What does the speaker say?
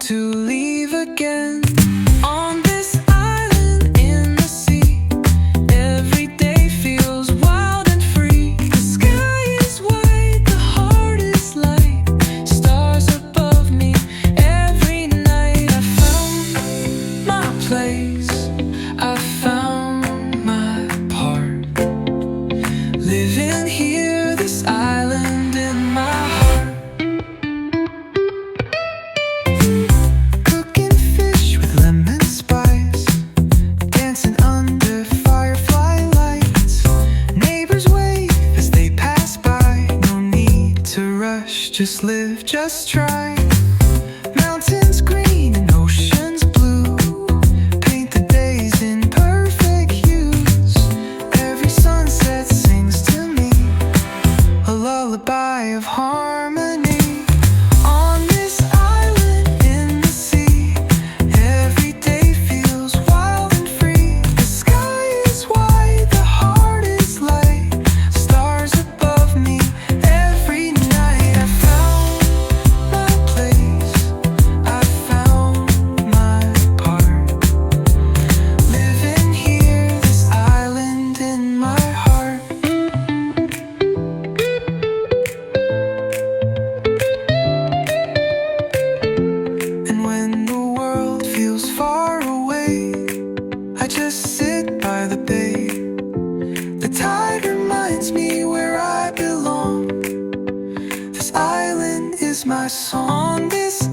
to leave again. On this island in the sea, every day feels wild and free. The sky is white, the heart is light, stars above me every night. I found my place, I found my part, living here, this island in my heart. Cooking fish with lemon spice, dancing under firefly lights. Neighbors wave as they pass by. No need to rush, just live, just try. Mountains green and oceans blue, paint the days in perfect hues. Every sunset sings to me a lullaby of harmony. On this island in the sea, every day feels wild and free. The sky is white, the heart is light, stars above me every night. I found my place, I found my part, living here, this island in my heart. And when the world feels far away, I just sit by the bay. The tide reminds me where I belong. This island is my song. On this